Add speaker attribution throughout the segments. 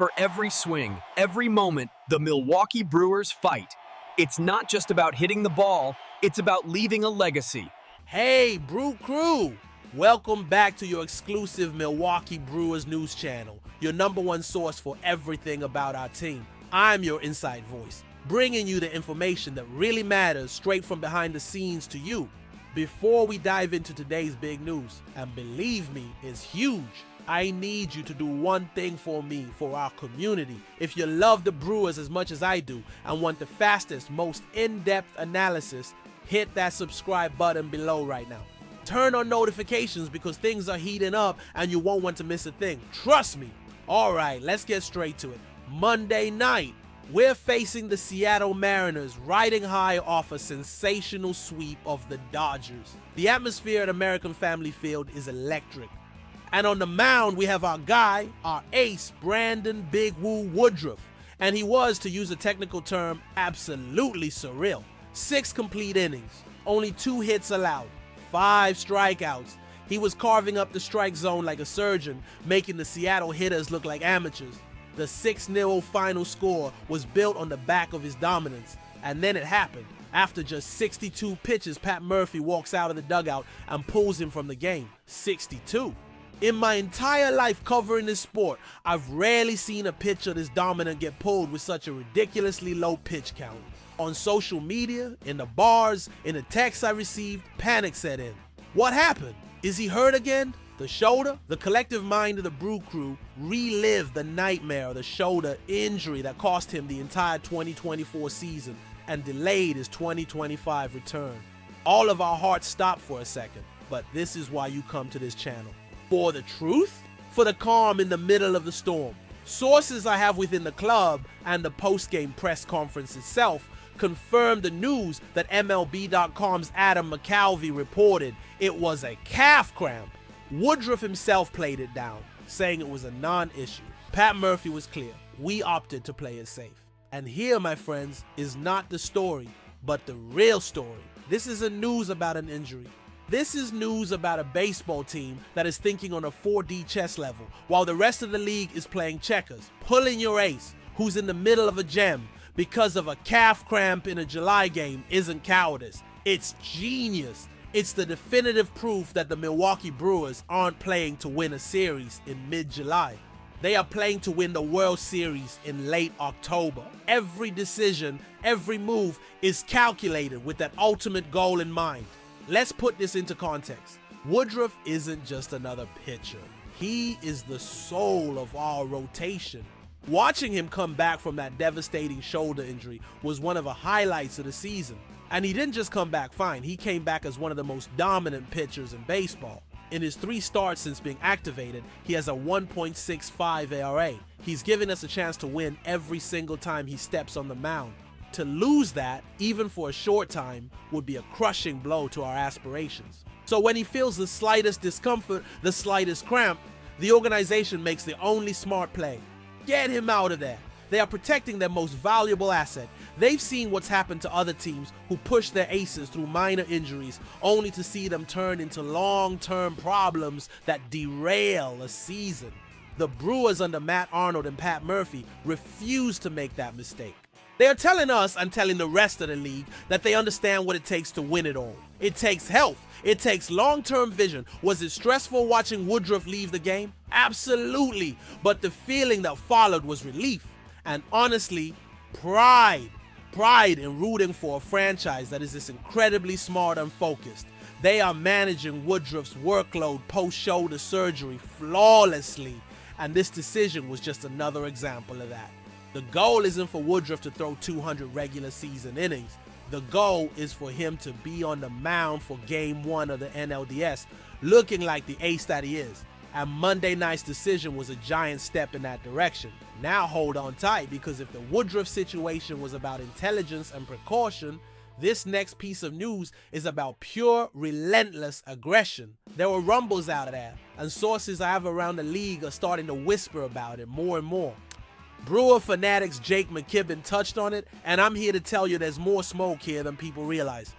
Speaker 1: For every swing, every moment, the Milwaukee Brewers fight. It's not just about hitting the ball, it's about leaving a legacy.
Speaker 2: Hey, Brew Crew! Welcome back to your exclusive Milwaukee Brewers news channel, your number one source for everything about our team. I'm your inside voice, bringing you the information that really matters straight from behind the scenes to you. Before we dive into today's big news, and believe me, it's huge, I need you to do one thing for me, for our community. If you love the Brewers as much as I do and want the fastest, most in-depth analysis, hit that subscribe button below right now. Turn on notifications because things are heating up and you won't want to miss a thing. Trust me. All right, let's get straight to it. Monday night, we're facing the Seattle Mariners, riding high off a sensational sweep of the Dodgers. The atmosphere at American Family Field is electric. And on the mound, we have our guy, our ace, Brandon Big Woo Woodruff. And he was, to use a technical term, absolutely surreal. 6 complete innings, only 2 hits allowed, 5 strikeouts. He was carving up the strike zone like a surgeon, making the Seattle hitters look like amateurs. The 6-0 final score was built on the back of his dominance. And then it happened. After just 62 pitches, Pat Murphy walks out of the dugout and pulls him from the game. 62. In my entire life covering this sport, I've rarely seen a pitcher this dominant get pulled with such a ridiculously low pitch count. On social media, in the bars, in the texts I received, panic set in. What happened? Is he hurt again? The shoulder? The collective mind of the Brew Crew relived the nightmare of the shoulder injury that cost him the entire 2024 season and delayed his 2025 return. All of our hearts stopped for a second, but this is why you come to this channel. For the truth? For the calm in the middle of the storm. Sources I have within the club and the post-game press conference itself confirmed the news that MLB.com's Adam McCalvy reported it was a calf cramp. Woodruff himself played it down, saying it was a non-issue. Pat Murphy was clear. We opted to play it safe. And here, my friends, is not the story, but the real story. This isn't news about an injury. This is news about a baseball team that is thinking on a 4D chess level, while the rest of the league is playing checkers, pulling your ace, who's in the middle of a gem, because of a calf cramp in a July game isn't cowardice. It's genius. It's the definitive proof that the Milwaukee Brewers aren't playing to win a series in mid-July. They are playing to win the World Series in late October. Every decision, every move is calculated with that ultimate goal in mind. Let's put this into context. Woodruff isn't just another pitcher. He is the soul of our rotation. Watching him come back from that devastating shoulder injury was one of the highlights of the season. And he didn't just come back fine, he came back as one of the most dominant pitchers in baseball. In his 3 starts since being activated, he has a 1.65 ERA. He's given us a chance to win every single time he steps on the mound. To lose that, even for a short time, would be a crushing blow to our aspirations. So when he feels the slightest discomfort, the slightest cramp, the organization makes the only smart play. Get him out of there. They are protecting their most valuable asset. They've seen what's happened to other teams who push their aces through minor injuries only to see them turn into long-term problems that derail a season. The Brewers under Matt Arnold and Pat Murphy refuse to make that mistake. They are telling us and telling the rest of the league that they understand what it takes to win it all. It takes health. It takes long-term vision. Was it stressful watching Woodruff leave the game? Absolutely. But the feeling that followed was relief. And honestly, pride. Pride in rooting for a franchise that is this incredibly smart and focused. They are managing Woodruff's workload post-shoulder surgery flawlessly. And this decision was just another example of that. The goal isn't for Woodruff to throw 200 regular season innings. The goal is for him to be on the mound for Game 1 of the NLDS, looking like the ace that he is. And Monday night's decision was a giant step in that direction. Now hold on tight, because if the Woodruff situation was about intelligence and precaution, this next piece of news is about pure, relentless aggression. There were rumbles out of there, and sources I have around the league are starting to whisper about it more and more. Brewer fanatics Jake McKibben touched on it, and I'm here to tell you there's more smoke here than people realize.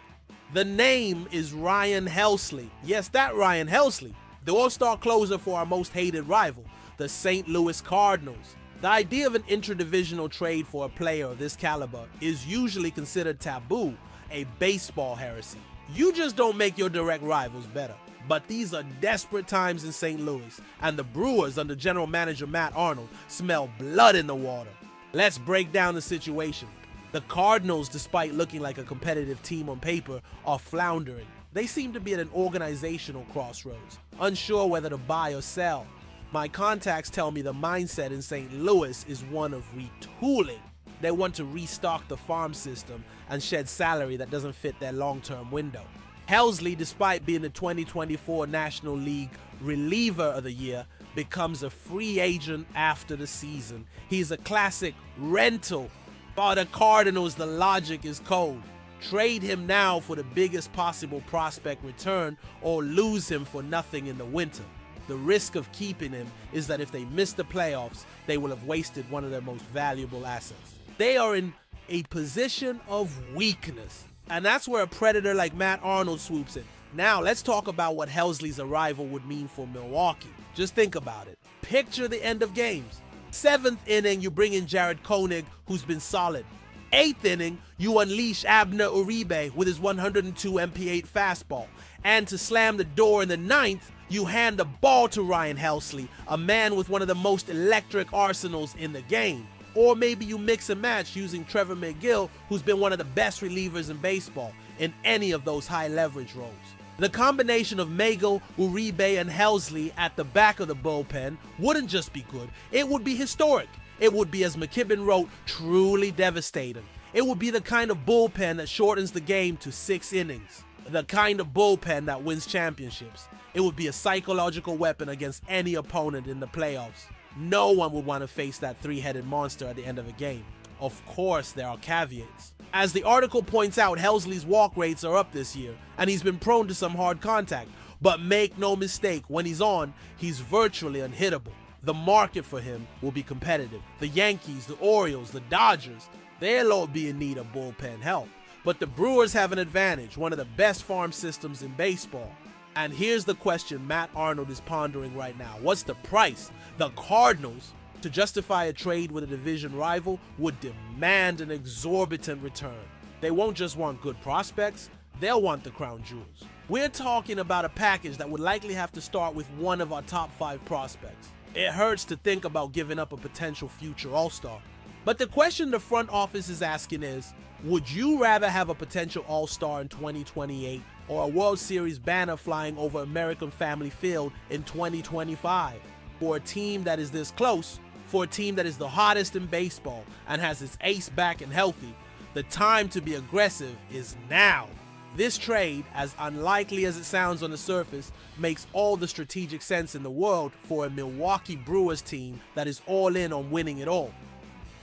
Speaker 2: The name is Ryan Helsley. Yes, that Ryan Helsley, the all-star closer for our most hated rival, the St. Louis Cardinals. The idea of an interdivisional trade for a player of this caliber is usually considered taboo, a baseball heresy. You just don't make your direct rivals better. But these are desperate times in St. Louis, and the Brewers under general manager Matt Arnold smell blood in the water. Let's break down the situation. The Cardinals, despite looking like a competitive team on paper, are floundering. They seem to be at an organizational crossroads, unsure whether to buy or sell. My contacts tell me the mindset in St. Louis is one of retooling. They want to restock the farm system and shed salary that doesn't fit their long-term window. Helsley, despite being the 2024 National League Reliever of the Year, becomes a free agent after the season. He's a classic rental. For the Cardinals, the logic is cold. Trade him now for the biggest possible prospect return or lose him for nothing in the winter. The risk of keeping him is that if they miss the playoffs, they will have wasted one of their most valuable assets. They are in a position of weakness, and that's where a predator like Matt Arnold swoops in. Now let's talk about what Helsley's arrival would mean for Milwaukee. Just think about it. Picture the end of games. 7th inning, you bring in Jared Koenig, who's been solid. 8th inning, you unleash Abner Uribe with his 102 MP8 fastball. And to slam the door in the 9th, you hand the ball to Ryan Helsley, a man with one of the most electric arsenals in the game. Or maybe you mix and match using Trevor McGill, who's been one of the best relievers in baseball, in any of those high leverage roles. The combination of Mago, Uribe, and Helsley at the back of the bullpen wouldn't just be good, it would be historic. It would be, as McKibben wrote, truly devastating. It would be the kind of bullpen that shortens the game to 6 innings. The kind of bullpen that wins championships. It would be a psychological weapon against any opponent in the playoffs. No one would want to face that 3-headed monster at the end of a game. Of course, there are caveats. As the article points out, Helsley's walk rates are up this year, and he's been prone to some hard contact. But make no mistake, when he's on, he's virtually unhittable. The market for him will be competitive. The Yankees, the Orioles, the Dodgers, they'll all be in need of bullpen help. But the Brewers have an advantage, one of the best farm systems in baseball. And here's the question Matt Arnold is pondering right now. What's the price? The Cardinals, to justify a trade with a division rival, would demand an exorbitant return. They won't just want good prospects, they'll want the crown jewels. We're talking about a package that would likely have to start with one of our top 5 prospects. It hurts to think about giving up a potential future all-star. But the question the front office is asking is, would you rather have a potential all-star in 2028 or a World Series banner flying over American Family Field in 2025? For a team that is this close, for a team that is the hottest in baseball and has its ace back and healthy, the time to be aggressive is now. This trade, as unlikely as it sounds on the surface, makes all the strategic sense in the world for a Milwaukee Brewers team that is all in on winning it all.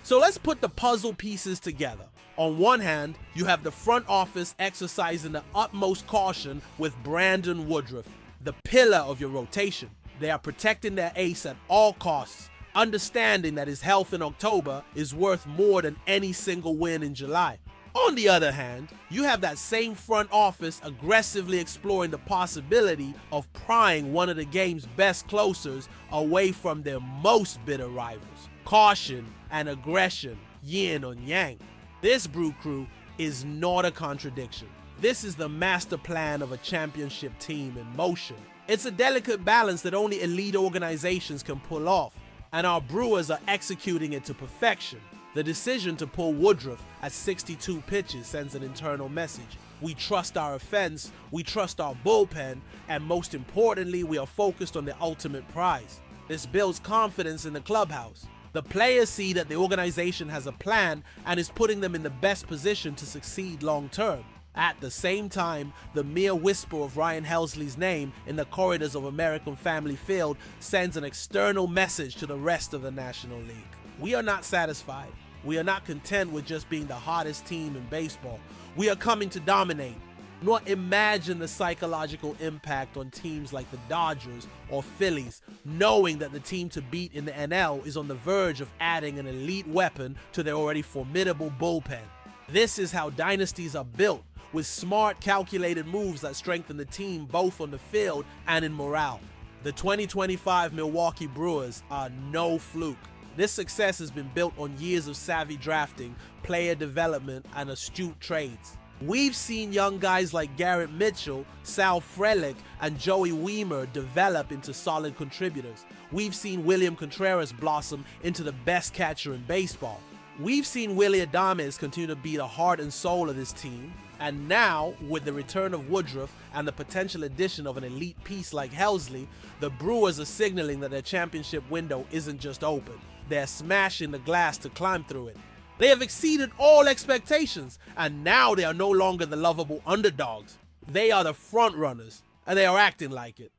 Speaker 2: So let's put the puzzle pieces together. On one hand, you have the front office exercising the utmost caution with Brandon Woodruff, the pillar of your rotation. They are protecting their ace at all costs, understanding that his health in October is worth more than any single win in July. On the other hand, you have that same front office aggressively exploring the possibility of prying one of the game's best closers away from their most bitter rivals. Caution and aggression, yin or yang. This Brew Crew is not a contradiction. This is the master plan of a championship team in motion. It's a delicate balance that only elite organizations can pull off, and our Brewers are executing it to perfection. The decision to pull Woodruff at 62 pitches sends an internal message. We trust our offense, we trust our bullpen, and most importantly, we are focused on the ultimate prize. This builds confidence in the clubhouse. The players see that the organization has a plan and is putting them in the best position to succeed long term. At the same time, the mere whisper of Ryan Helsley's name in the corridors of American Family Field sends an external message to the rest of the National League. We are not satisfied. We are not content with just being the hottest team in baseball. We are coming to dominate. Nor imagine the psychological impact on teams like the Dodgers or Phillies, knowing that the team to beat in the NL is on the verge of adding an elite weapon to their already formidable bullpen. This is how dynasties are built, with smart, calculated moves that strengthen the team both on the field and in morale. The 2025 Milwaukee Brewers are no fluke. This success has been built on years of savvy drafting, player development, and astute trades. We've seen young guys like Garrett Mitchell, Sal Frelick, and Joey Wiemer develop into solid contributors. We've seen William Contreras blossom into the best catcher in baseball. We've seen Willy Adames continue to be the heart and soul of this team. And now, with the return of Woodruff and the potential addition of an elite piece like Helsley, the Brewers are signaling that their championship window isn't just open. They're smashing the glass to climb through it. They have exceeded all expectations, and now they are no longer the lovable underdogs. They are the front runners, and they are acting like it.